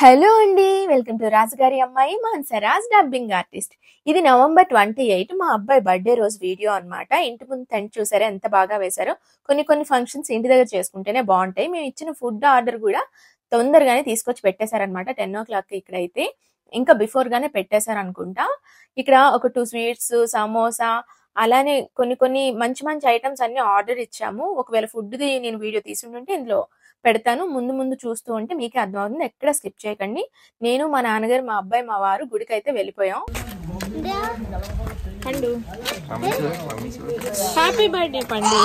Hello అండి. Welcome to రాజుగారి అమ్మాయి మాన్సరాజ్ డబ్బింగ్ ఆర్టిస్ట్. ఇది నవంబర్ 28 మా అబ్బాయి బర్త్డే రోజు వీడియో అన్నమాట. ఇంటి ముందు టెంట్ చూసారా ఎంత బాగా వేశారో. కొన్ని ఫంక్షన్స్ ఇంటి దగ్గర చేసుకుంటేనే బాగుంటాయి. మేము ఇచ్చిన ఫుడ్ ఆర్డర్ కూడా తొందరగానే తీసుకొచ్చి పెట్టేశారనమాట. 10 o'clock ఇక్కడైతే ఇంకా బిఫోర్ గానే పెట్టేశారనుకుంటా. ఇక్కడ ఒక 2 స్వీట్స్, సమోసా అలానే కొన్ని మంచి ఐటమ్స్ అన్ని ఆర్డర్ ఇచ్చాము. ఒకవేళ ఫుడ్ది నేను వీడియో తీసుంటుంటే ఇందులో పెడతాను. ముందు చూస్తూ ఉంటే మీకే అర్థమవుతుంది. ఎక్కడ స్కిప్ చేయకండి. నేను మా నాన్నగారు, మా అబ్బాయి, మా వారు గుడికైతే వెళ్ళిపోయాం. పండు హ్యాపీ బర్త్డే పండు.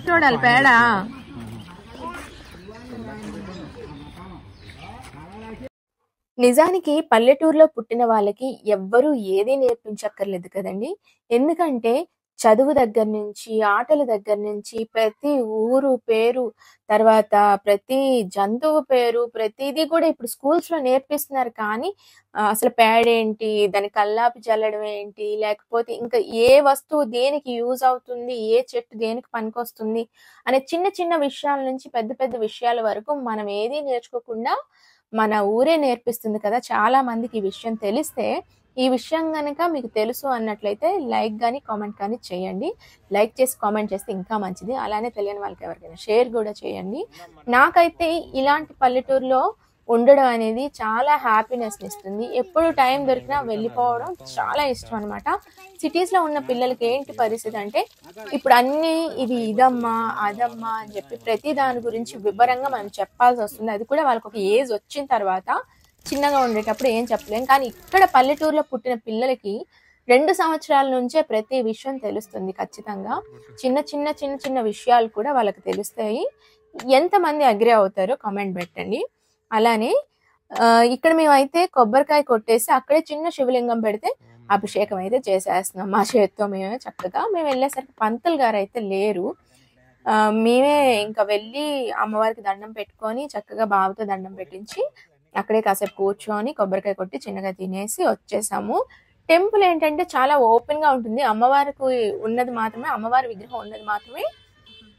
చూడాలి పేడా. నిజానికి పల్లెటూరులో పుట్టిన వాళ్ళకి ఎవ్వరూ ఏదీ నేర్పించక్కర్లేదు కదండి. ఎందుకంటే చదువు దగ్గర నుంచి, ఆటల దగ్గర నుంచి ప్రతి ఊరు పేరు, తర్వాత ప్రతి జంతువు పేరు, ప్రతిదీ కూడా ఇప్పుడు స్కూల్స్‌లో నేర్పిస్తున్నారు. కానీ అసలు పేడేంటి, దాని కల్లాపి చల్లడం ఏంటి, లేకపోతే ఇంకా ఏ వస్తువు దేనికి యూజ్ అవుతుంది, ఏ చెట్టు దేనికి పనికొస్తుంది అనే చిన్న విషయాల నుంచి పెద్ద విషయాల వరకు మనం ఏదీ నేర్చుకోకుండా మన ఊరే నేర్పిస్తుంది కదా! చాలా మందికి ఈ విషయం తెలిస్తే, ఈ విషయం గనక మీకు తెలుసు అన్నట్లయితే లైక్ గాని, కామెంట్ కానీ చేయండి. లైక్ చేసి కామెంట్ చేస్తే ఇంకా మంచిది. అలానే తెలియని వాళ్ళకి ఎవరికైనా షేర్ కూడా చేయండి. నాకైతే ఇలాంటి పల్లెటూరులో ఉండడం అనేది చాలా హ్యాపీనెస్‌నిస్తుంది. ఎప్పుడు టైం దొరికినా వెళ్ళిపోవడం చాలా ఇష్టం అనమాట. సిటీస్‌లో ఉన్న పిల్లలకి ఏంటి పరిస్థితి అంటే, ఇప్పుడు అన్నీ ఇది ఇదమ్మా, అదమ్మా అని చెప్పి ప్రతి దాని గురించి వివరంగా మనం చెప్పాల్సొస్తుంది. అది కూడా వాళ్ళకొక ఏజ్ వచ్చిన తర్వాత. చిన్నగా ఉండేటప్పుడు ఏం చెప్పలేం. కానీ ఇక్కడ పల్లెటూరులో పుట్టిన పిల్లలకి 2 సంవత్సరాల నుంచే ప్రతి విషయం తెలుస్తుంది ఖచ్చితంగా. చిన్న విషయాలు కూడా వాళ్ళకి తెలుస్తాయి. ఎంతమంది అగ్రీ అవుతారో కామెంట్ పెట్టండి. అలానే ఇక్కడ మేమైతే కొబ్బరికాయ కొట్టేసి అక్కడే చిన్న శివలింగం పెడితే అభిషేకం అయితే చేసేస్తున్నాం. మా చేత్తో మేమే చక్కగా. మేము వెళ్ళేసరికి పంతులు గారైతే లేరు. మేమే ఇంకా వెళ్ళి అమ్మవారికి దండం పెట్టుకొని చక్కగా బావతో దండం పెట్టించి అక్కడే కాసేపు కూర్చొని కొబ్బరికాయ కొట్టి చిన్నగా తినేసి వచ్చేసాము. టెంపుల్ ఏంటంటే చాలా ఓపెన్‌గా ఉంటుంది. అమ్మవారి విగ్రహం ఉన్నది మాత్రమే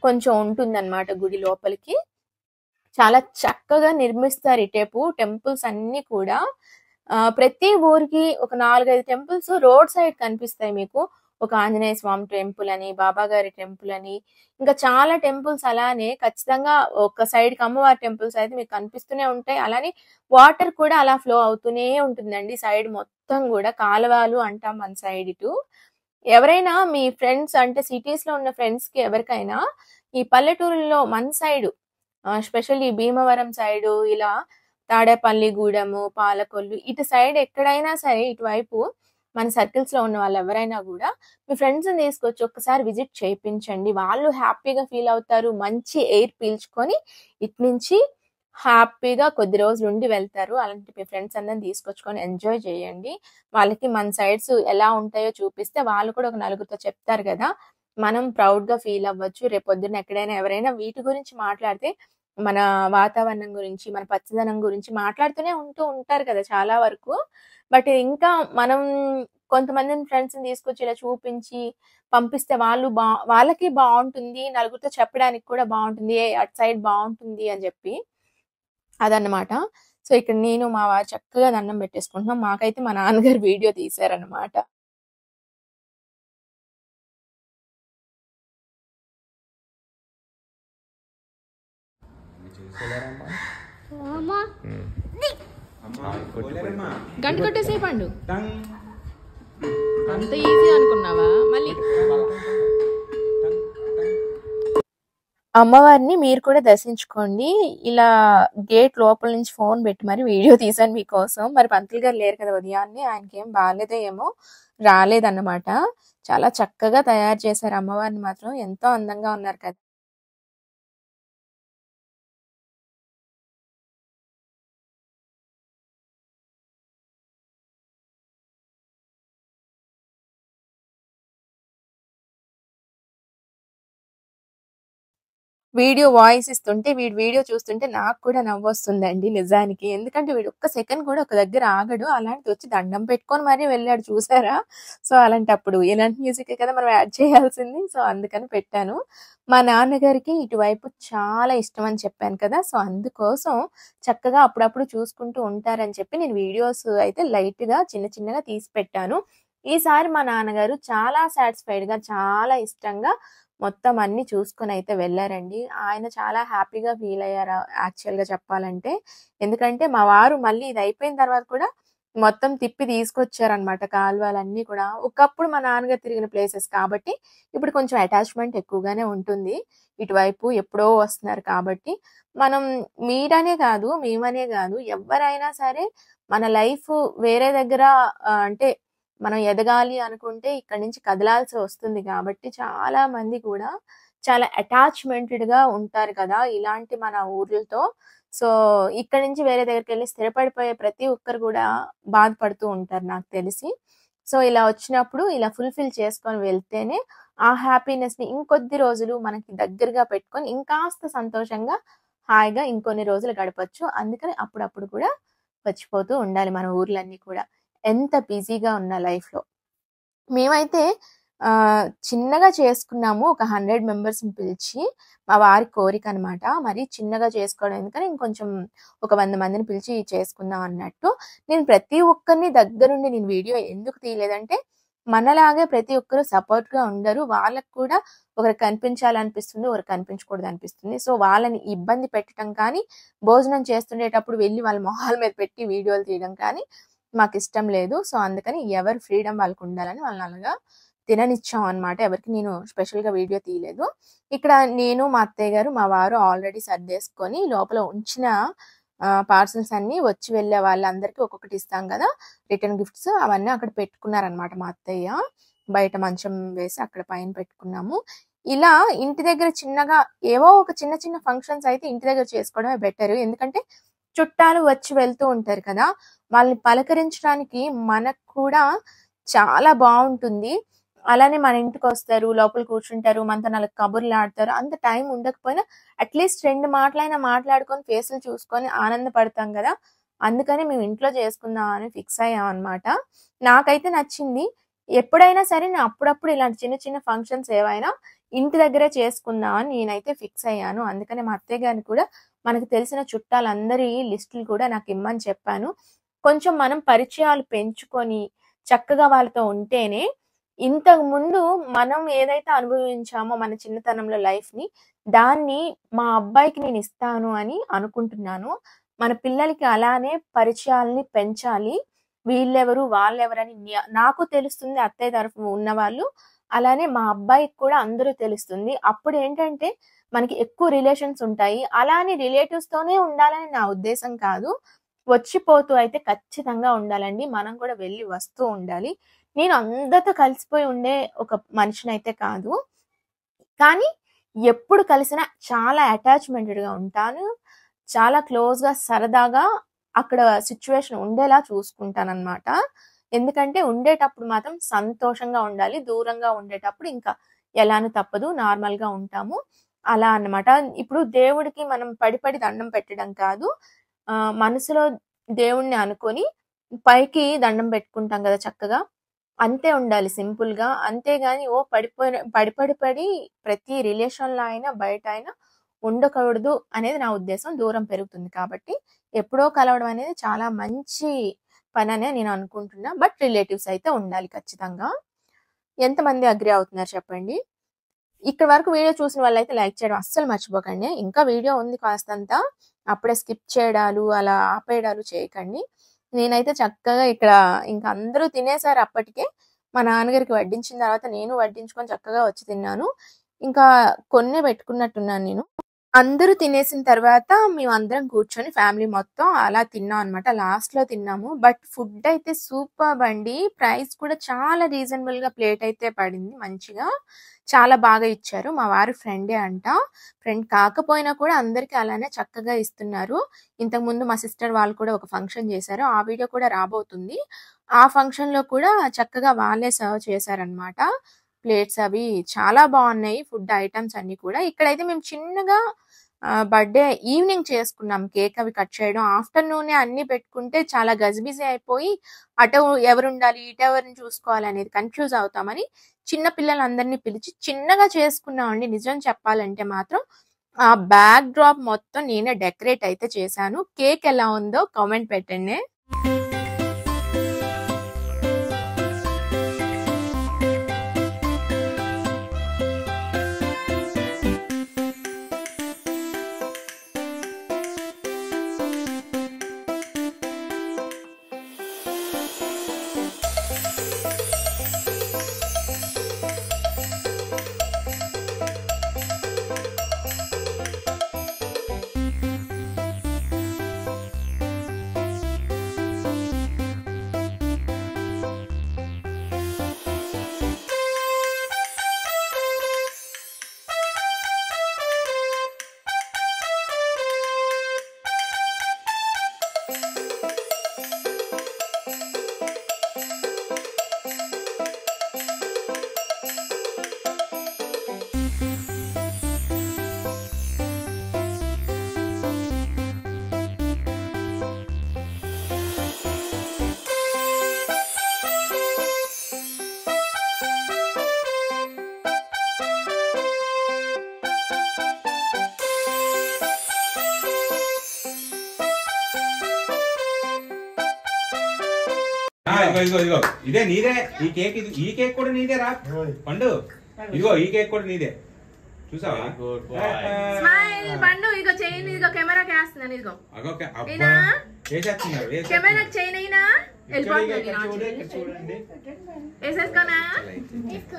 కొంచెం ఉంటుందన్నమాట గుడి లోపలికి. చాలా చక్కగా నిర్మిస్తారు ఇటేపు టెంపుల్స్ అన్నీ కూడా. ప్రతి ఊరికి ఒక 4, 5 టెంపుల్స్ రోడ్ సైడ్ కనిపిస్తాయి మీకు. ఒక ఆంజనేయ స్వామి టెంపుల్ అని, బాబాగారి టెంపుల్ అని, ఇంకా చాలా టెంపుల్స్ అలానే ఖచ్చితంగా ఒక సైడ్‌కి అమ్మవారి టెంపుల్స్ అయితే మీకు కనిపిస్తూనే ఉంటాయి. అలానే వాటర్ కూడా అలా ఫ్లో అవుతూనే ఉంటుందండి. సైడ్ మొత్తం గూడా కాలవలు అంటాం మన సైడ్ ఇటు. ఎవరైనా మీ ఫ్రెండ్స్ అంటే సిటీస్‌లో ఉన్న ఫ్రెండ్స్‌కి ఎవరికైనా ఈ పల్లెటూరుల్లో మన సైడు స్పెషల్లీ భీమవరం సైడు, ఇలా తాడేపల్లి గూడెము, పాలకొల్లు ఇటు సైడ్ ఎక్కడైనా సరే ఇటువైపు మన సర్కిల్స్‌లో ఉన్న వాళ్ళెవరైనా గూడా మీ ఫ్రెండ్స్‌ని తీసుకొచ్చి ఒక్కసారి విజిట్ చేయించండి. వాళ్ళు హ్యాపీగా ఫీల్ అవుతారు. మంచి ఎయిర్ పీల్చుకొని ఇటునుంచి హ్యాపీగా కొద్ది రోజులు ఉండి వెళ్తారు. అలాంటి మీ ఫ్రెండ్స్ అందరిని తీసుకొచ్చుకొని ఎంజాయ్ చేయండి. వాళ్ళకి మన సైడ్స్ ఎలా ఉంటాయో చూపిస్తే వాళ్ళు కూడా ఒక నలుగురితో చెప్తారు గదా! మనం ప్రౌడ్‌గా ఫీల్ అవ్వచ్చు. రేపొద్దున ఎక్కడైనా ఎవరైనా వీటి గురించి మాట్లాడితే మన వాతావరణం గురించి, మన పచ్చదనం గురించి మాట్లాడుతూనే ఉంటారు కదా చాలా వరకు. బట్ ఇంకా మనం కొంతమందిని ఫ్రెండ్స్‌ని తీసుకొచ్చి ఇలా చూపించి పంపిస్తే వాళ్ళకి బావుంటుంది. నలుగురితో చెప్పడానికి కూడా బావుంటుంది. అటు సైడ్ బావుంటుంది అని చెప్పి. అదన్నమాట. సో, ఇక్కడ నేను మా వారు చక్కగా దండం పెట్టేసుకుంటున్నాం. మాకైతే మా నాన్నగారు వీడియో తీశారన్నమాట. గంట కొట్టేసే పండు. అంత ఈజీ అనుకున్నావా? మళ్ళీ అమ్మవారిని మీరు కూడా దర్శించుకోండి. ఇలా గేట్ లోపల నుంచి ఫోన్ పెట్టి మరి వీడియో తీశాను మీకోసం. మరి పంతులు గారు లేరు కదా ఉదయాన్నే. ఆయనకేం బాలేదో ఏమో రాలేదన్నమాట. చాలా చక్కగా తయారు చేశారు అమ్మవారిని మాత్రం. ఎంతో అందంగా ఉన్నారు కదా! వీడియో వాయిస్ ఇస్తుంటే, వీడియో చూస్తుంటే నాకు కూడా నవ్వొస్తుందండి నిజానికి. ఎందుకంటే వీడు ఒక్క సెకండ్ కూడా ఒక దగ్గర ఆగడు. అలాంటిది వచ్చి దండం పెట్టుకొని మరీ వెళ్ళాడు చూసారా? సో, అలాంటప్పుడు ఇలాంటి మ్యూజికే కదా మనం యాడ్ చేయాల్సింది. సో, అందుకని పెట్టాను. మా నాన్నగారికి ఇటువైపు చాలా ఇష్టమని చెప్పాను కదా! సో, అందుకోసం చక్కగా అప్పుడప్పుడు చూసుకుంటూ ఉంటారని చెప్పి నేను వీడియోస్ అయితే లైట్‌గా చిన్నగా తీసి పెట్టాను. ఈసారి మా నాన్నగారు చాలా సాటిస్ఫైడ్‌గా, చాలా ఇష్టంగా మొత్తం అన్నీ చూసుకొనైతే వెళ్లారండి. ఆయన చాలా హ్యాపీగా ఫీల్ అయ్యారు యాక్చువల్‌గా చెప్పాలంటే. ఎందుకంటే మా వారు మళ్ళీ ఇది అయిపోయిన తర్వాత కూడా మొత్తం తిప్పి తీసుకొచ్చారనమాట కాలువలన్నీ కూడా. ఒకప్పుడు మా నాన్నగారు తిరిగిన ప్లేసెస్ కాబట్టి ఇప్పుడు కొంచెం అటాచ్‌మెంట్ ఎక్కువగానే ఉంటుంది. ఇటువైపు ఎప్పుడో వస్తున్నారు కాబట్టి. మనం మీరనే కాదు, మేమనే కాదు ఎవ్వరైనా సరే మన లైఫ్ వేరే దగ్గర అంటే మనం ఎదగాలి అనుకుంటే ఇక్కడి నుంచి కదలాల్సి వస్తుంది కాబట్టి చాలా మంది కూడా చాలా అటాచ్‌మెంటెడ్‌గా ఉంటారు కదా! ఇలాంటి మన ఊర్లతో. సో, ఇక్కడి నుంచి వేరే దగ్గరికెళ్లి స్థిరపడిపోయే ప్రతి ఒక్కరు కూడా బాధపడుతూ ఉంటారు నాకు తెలిసి. సో, ఇలా వచ్చినప్పుడు ఇలా ఫుల్‌ఫిల్ చేసుకొని వెళ్తేనే ఆ హ్యాపీనెస్‌ని ఇంకొద్ది రోజులు మనకి దగ్గరగా పెట్టుకొని ఇంకాస్త సంతోషంగా, హాయిగా ఇంకొన్ని రోజులు గడపొచ్చు. అందుకని అప్పుడప్పుడు కూడా వచ్చిపోతూ ఉండాలి మన ఊర్లన్నీ కూడా. ఎంత బిజీగా ఉన్న లైఫ్‌లో. మేమైతే చిన్నగా చేసుకున్నాము. ఒక 100 మెంబర్స్‌ని పిలిచి, మా వారి కోరికనమాట. మరీ చిన్నగా చేసుకోవడం ఎందుకని ఇంకొంచెం ఒక 100 మందిని పిలిచి చేసుకుందాం అన్నట్టు. నేను ప్రతి ఒక్కరిని దగ్గరుండి నేను వీడియో ఎందుకు తీయలేదంటే, మనలాగే ప్రతి ఒక్కరు సపోర్ట్‌గా ఉండరు. వాళ్ళకి కూడా ఒకరికి కనిపించాలనిపిస్తుంది, ఒకరికి కనిపించకూడదనిపిస్తుంది. సో, వాళ్ళని ఇబ్బంది పెట్టడం కానీ, భోజనం చేస్తుండేటప్పుడు వెళ్లి వాళ్ళ మొహాల మీద పెట్టి వీడియోలు తీయడం కానీ మాకిష్టం లేదు. సో, అందుకని ఎవరి ఫ్రీడమ్ వాళ్ళకుండాలని వాళ్ళని అలాగా తిననిచ్చాం అన్నమాట. ఎవరికీ నేను స్పెషల్‌గా వీడియో తీయలేదు. ఇక్కడ నేను, మా అత్తయ్య గారు, మా వారు ఆల్రెడీ సర్దేసుకొని లోపల ఉంచిన పార్సెల్స్ అన్నీ వచ్చి వెళ్ళే వాళ్ళందరికీ ఒక్కొక్కటి ఇస్తాం గదా! రిటర్న్ గిఫ్ట్స్ అవన్నీ అక్కడ పెట్టుకున్నారన్నమాట మా అత్తయ్య. బయట మంచం వేసి అక్కడ పైన పెట్టుకున్నాము. ఇలా ఇంటి దగ్గర చిన్నగా ఏవో ఒక చిన్న ఫంక్షన్స్ అయితే ఇంటి దగ్గర చేసుకోవడమే బెటరు. ఎందుకంటే చుట్టాలు వచ్చి వెళ్తూ ఉంటారు కదా! వాళ్ళని పలకరించడానికి మనకు కూడా చాలా బావుంటుంది. అలానే మన ఇంటికొస్తారు, లోపల కూర్చుంటారు, మనతో 4 కబుర్లాడతారు. అంత టైం ఉండకపోయినా అట్‌లీస్ట్ 2 మాటలైనా మాట్లాడుకొని ఫేసులు చూసుకొని ఆనందపడతాం గదా! అందుకని మేము ఇంట్లో చేసుకుందాం అని ఫిక్స్ అయ్యామనమాట. నాకైతే నచ్చింది. ఎప్పుడైనా సరే నేను అప్పుడప్పుడు ఇలాంటి చిన్న ఫంక్షన్స్ ఏవైనా ఇంటి దగ్గరే చేసుకుందాం అని నేనైతే ఫిక్స్ అయ్యాను. అందుకనే మా అత్తయ్య గారిని కూడా మనకు తెలిసిన చుట్టాలందరి లిస్టులు కూడా నాకిమ్మని చెప్పాను. కొంచెం మనం పరిచయాలు పెంచుకొని చక్కగా వాళ్ళతో ఉంటేనే ఇంతకుముందు మనం ఏదైతే అనుభవించామో మన చిన్నతనంలో లైఫ్‌ని, దాన్ని మా అబ్బాయికి నేనిస్తాను అని అనుకుంటున్నాను. మన పిల్లలకి అలానే పరిచయాల్ని పెంచాలి. వీళ్ళెవరు, వాళ్ళెవరని నాకు తెలుస్తుంది అత్తయ్య తరఫు ఉన్నవాళ్ళు. అలానే మా అబ్బాయికి కూడా అందరూ తెలుస్తుంది. అప్పుడేంటంటే మనకి ఎక్కువ రిలేషన్స్ ఉంటాయి. అలా అని రిలేటివ్స్‌తోనే ఉండాలని నా ఉద్దేశం కాదు. వచ్చిపోతూ అయితే ఖచ్చితంగా ఉండాలండి. మనం కూడా వెళ్లి వస్తూ ఉండాలి. నేను అందరితో కలిసిపోయి ఉండే ఒక మనిషినైతే కాదు. కానీ ఎప్పుడు కలిసినా చాలా అటాచ్‌మెంటెడ్‌గా ఉంటాను. చాలా క్లోజ్‌గా, సరదాగా అక్కడ సిట్యుయేషన్ ఉండేలా చూసుకుంటాననమాట. ఎందుకంటే ఉండేటప్పుడు మాత్రం సంతోషంగా ఉండాలి. దూరంగా ఉండేటప్పుడు ఇంకా ఎలానూ తప్పదు. నార్మల్‌గా ఉంటాము. అలా అన్నమాట. ఇప్పుడు దేవుడికి మనం పడి దండం పెట్టడం కాదు. మనసులో దేవుడిని అనుకోని పైకి దండం పెట్టుకుంటాం గదా! చక్కగా. అంతే ఉండాలి సింపుల్‌గా. అంతేగాని ఓ పడి ప్రతి రిలేషన్‌లో అయినా, బయట అయినా ఉండకూడదు అనేది నా ఉద్దేశం. దూరం పెరుగుతుంది కాబట్టి, ఎప్పుడో కలవడం అనేది చాలా మంచి పననే నేను అనుకుంటున్నా. బట్ రిలేటివ్స్ అయితే ఉండాలి ఖచ్చితంగా. ఎంతమంది అగ్రీ అవుతున్నారు చెప్పండి? ఇక్కడి వరకు వీడియో చూసిన వాళ్ళైతే లైక్ చేయడం అస్సలు మర్చిపోకండి. ఇంకా వీడియో ఉంది కాస్తంత. అప్పుడే స్కిప్ చేయడాలు, అలా ఆపేయడాలు చేయకండి. నేనైతే చక్కగా ఇక్కడ ఇంక అందరూ తినేసారు అప్పటికే. మా నాన్నగారికి వడ్డించిన తర్వాత నేను వడ్డించుకొని చక్కగా వచ్చి తిన్నాను. ఇంకా కొన్నే పెట్టుకున్నట్టున్నాను నేను. అందరూ తినేసిన తర్వాత మేమందరం కూర్చొని ఫ్యామిలీ మొత్తం అలా తిన్నాం అనమాట. లాస్ట్‌లో తిన్నాము. బట్ ఫుడ్ అయితే సూపర్బ్ అండి. ప్రైస్ కూడా చాలా రీజనబుల్‌గా ప్లేట్ అయితే పడింది మంచిగా. చాలా బాగా ఇచ్చారు. మా వారి ఫ్రెండే అంట. ఫ్రెండ్ కాకపోయినా కూడా అందరికి అలానే చక్కగా ఇస్తున్నారు. ఇంతకుముందు మా సిస్టర్ వాళ్ళు కూడా ఒక ఫంక్షన్ చేశారు. ఆ వీడియో కూడా రాబోతుంది. ఆ ఫంక్షన్‌లో కూడా చక్కగా వాళ్ళే సర్వ్ చేశారనమాట. ప్లేట్స్ అవి చాలా బాగున్నాయి. ఫుడ్ ఐటమ్స్ అన్ని కూడా. ఇక్కడైతే మేము చిన్నగా బర్త్డే ఈవినింగ్ చేసుకున్నాం. కేక్ అవి కట్ చేయడం. ఆఫ్టర్నూనే అన్ని పెట్టుకుంటే చాలా గజిబిజి అయిపోయి అటు ఎవరుండాలి ఇటు ఎవరిని చూసుకోవాలి అనేది కన్ఫ్యూజ్ అవుతామని చిన్న పిల్లలందరినీ పిలిచి చిన్నగా చేసుకున్నామండి. నిజం చెప్పాలంటే మాత్రం ఆ బ్యాక్ డ్రాప్ మొత్తం నేనే డెకరేట్ అయితే చేశాను. కేక్ ఎలా ఉందో కామెంట్ పెట్టండి. ఇదిగో ఇదే నీదే. ఈ కేక్ కూడా నీదే రా పండు. ఇదిగో ఈ కేక్ కూడా నీదే. చూసావా? పండు ఇదిగో చైన్ ఇదిగో కెమెరాకి వేస్తున్నాను. ఇదిగో వేసేస్తున్నారు. కెమెరాకి చైన్ అయినా చూడండి. వేసేసుకోనా? వేసుకో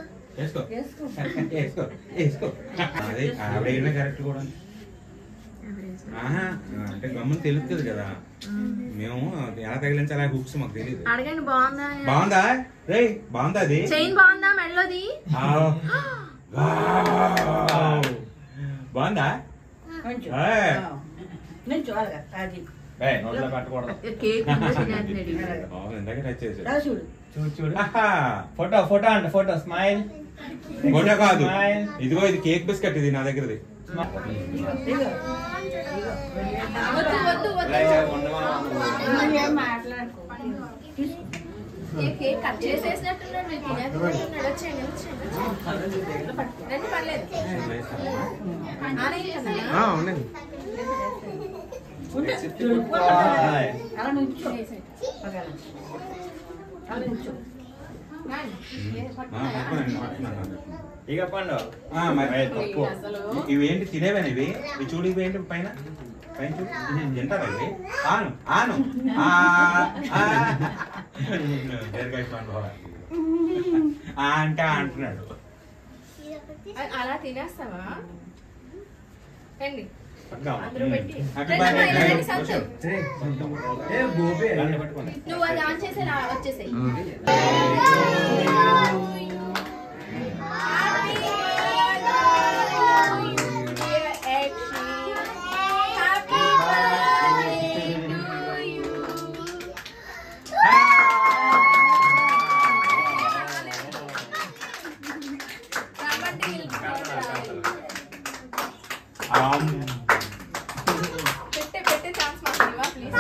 వేసుకో వేసుకో. అదే ఆవిడ కరెక్ట్ కూడా. అంటే గమ్మున తెలుస్తుంది కదా. మేము ఎలా తగిలించాలి హుక్స్ మాకు తెలియదు. అడగండి. బాగుందా? బాగుందా రే? బాగుందా? అది చైన్ బాగుందా? మెడలోది బాగుందా? ఫోటో ఫోటో అంట. Photo smile. ఫోటో కాదు, ఇదిగో ఇది కేక్ బిస్కెట్. ఇది నా దగ్గరది. కట్ చేసేసినట్టున్నాడు. ఇక పండు. ఇవేంటి తినేవేనా? ఇవి చూడు. ఇవేంటి పైన పైన చూడు. తింటారా ఇవి? ఆను ఆను అంటే అంటున్నాడు. అలా తినేస్తావా? రండి. నువ్వు అది ఆన్ చేసే వచ్చేసాయి. పెట్టే ఛాన్స్ మాకు ప్లీజ్.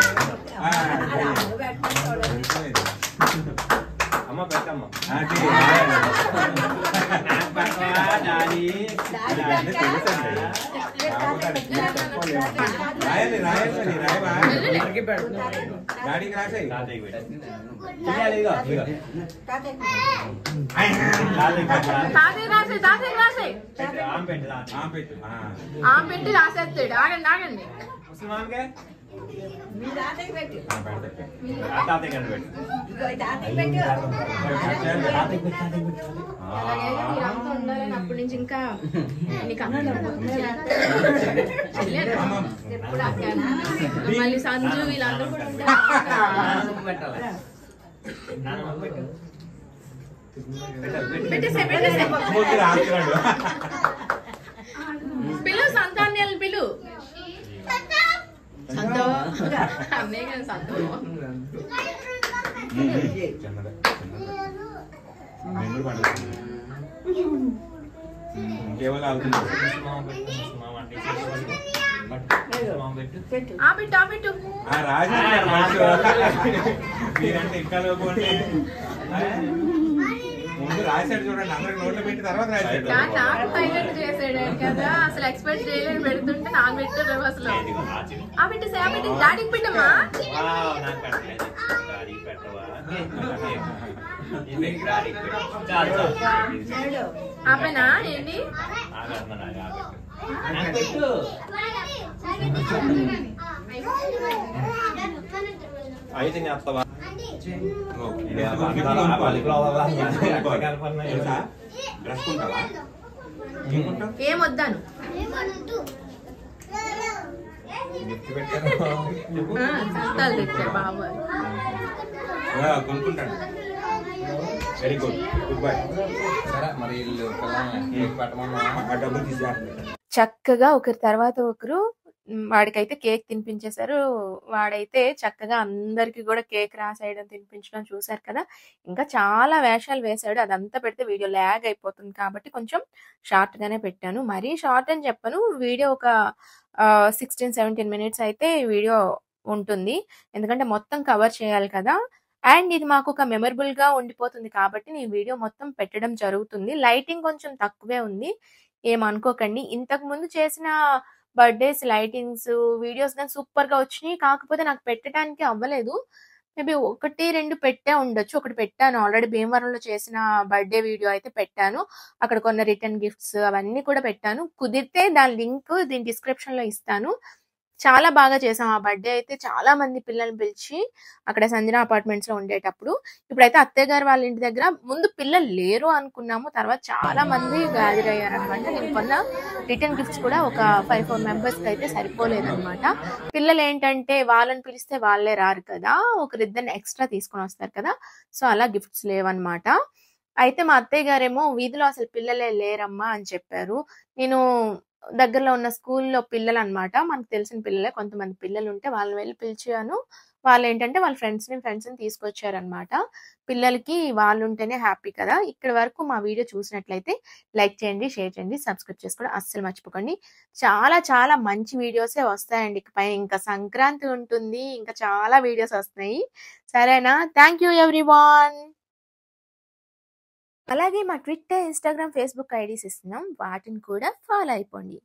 అమ్మ పెట్టమ్మా. డాడీకి రాసాయి. పెట్టి రాసేస్తాడు. ఆగండి ఆగండి. అప్పటి నుంచి ఇంకా ఎప్పుడు మళ్ళీ సంజు వీళ్ళందరూ కూడా పిలు సంతాన్యాలు పిలు. సంతో అన్నే కదా సంతో. ఇంకేమో అవుతుంది. మీరంటే ఇంకా లోపండి. ముందు రాశాడు చూడండి, అందరికి నోట్లో పెట్టి తర్వాత రాశాడు. కదా అసలు ఎక్స్పెక్ట్ చేయలేదు, పెడుతుంటే నాకు పెట్టారు అసలు. డాడీకి పెట్టమ్మా. ఆపేనా ఏంటి? అయితే నేస్తావా? ఏం వద్దాను బాబు కొనుక్కుంటాడు. Very good, goodbye. మరి డబ్బులు తీసేస్తారు. చక్కగా ఒకరి తర్వాత ఒకరు వాడికైతే కేక్ తినిపించేశారు. వాడైతే చక్కగా అందరికి కూడా కేక్ రాసేయడం తినిపించడం చూసారు కదా. ఇంకా చాలా వేషాలు వేశాడు. అదంతా పెడితే వీడియో ల్యాగ్ అయిపోతుంది కాబట్టి కొంచెం షార్ట్ గానే పెట్టాను. మరీ షార్ట్ అని చెప్పను, వీడియో ఒక 16-17 మినిట్స్ అయితే వీడియో ఉంటుంది. ఎందుకంటే మొత్తం కవర్ చేయాలి కదా. అండ్ ఇది మాకు ఒక మెమరబుల్ గా ఉండిపోతుంది కాబట్టి నేను వీడియో మొత్తం పెట్టడం జరుగుతుంది. లైటింగ్ కొంచెం తక్కువే ఉంది, ఏమనుకోకండి. ఇంతకు ముందు చేసిన బర్త్డేస్ లైటింగ్స్ వీడియోస్ కానీ సూపర్ గా వచ్చినాయి. కాకపోతే నాకు పెట్టడానికి అవ్వలేదు. మేబీ 1-2 పెట్టే ఉండొచ్చు. ఒకటి పెట్టాను ఆల్రెడీ, భీమవరంలో చేసిన బర్త్డే వీడియో అయితే పెట్టాను. అక్కడ కొన్న రిటర్న్ గిఫ్ట్స్ అవన్నీ కూడా పెట్టాను. కుదిరితే దాని లింక్ దీని డిస్క్రిప్షన్ లో ఇస్తాను. చాలా బాగా చేసాం ఆ బర్త్డే అయితే. చాలా మంది పిల్లల్ని పిలిచి అక్కడ సంజన అపార్ట్మెంట్స్ లో ఉండేటప్పుడు. ఇప్పుడైతే అత్తయ్య గారు వాళ్ళ ఇంటి దగ్గర ముందు పిల్లలు లేరు అనుకున్నాము, తర్వాత చాలా మంది గ్యాదర్ అయ్యారు అనమాట. నేను కొన్న రిటర్న్ గిఫ్ట్స్ కూడా ఒక 5-4 మెంబర్స్ కి అయితే సరిపోలేదన్నమాట. పిల్లలు ఏంటంటే వాళ్ళని పిలిస్తే వాళ్ళే రారు కదా, ఒకరిద్దరిని ఎక్స్ట్రా తీసుకొని వస్తారు కదా, సో అలా గిఫ్ట్స్ లేవన్నమాట. అయితే మా అత్తయ్య గారేమో వీధిలో అసలు పిల్లలే లేరమ్మా అని చెప్పారు. నేను దగ్గరలో ఉన్న స్కూల్లో పిల్లలు అనమాట, మనకు తెలిసిన పిల్లలే, కొంతమంది పిల్లలు ఉంటే వాళ్ళని వెళ్ళి పిలిచాను. వాళ్ళు ఏంటంటే వాళ్ళ ఫ్రెండ్స్ ని తీసుకొచ్చారనమాట. పిల్లలకి వాళ్ళు ఉంటేనే హ్యాపీ కదా. ఇక్కడ వరకు మా వీడియో చూసినట్లయితే లైక్ చేయండి, షేర్ చేయండి, సబ్స్క్రైబ్ చేసుకోవడం అస్సలు మర్చిపోకండి. చాలా చాలా మంచి వీడియోసే వస్తాయండి. ఇకపై ఇంకా సంక్రాంతి ఉంటుంది, ఇంకా చాలా వీడియోస్ వస్తున్నాయి. సరేనా? Thank you everyone. అలాగే మా ట్విట్టర్, ఇన్స్టాగ్రామ్, ఫేస్బుక్ ఐడీస్ ఇస్తున్నాం, వాటిని కూడా ఫాలో అయిపోండి.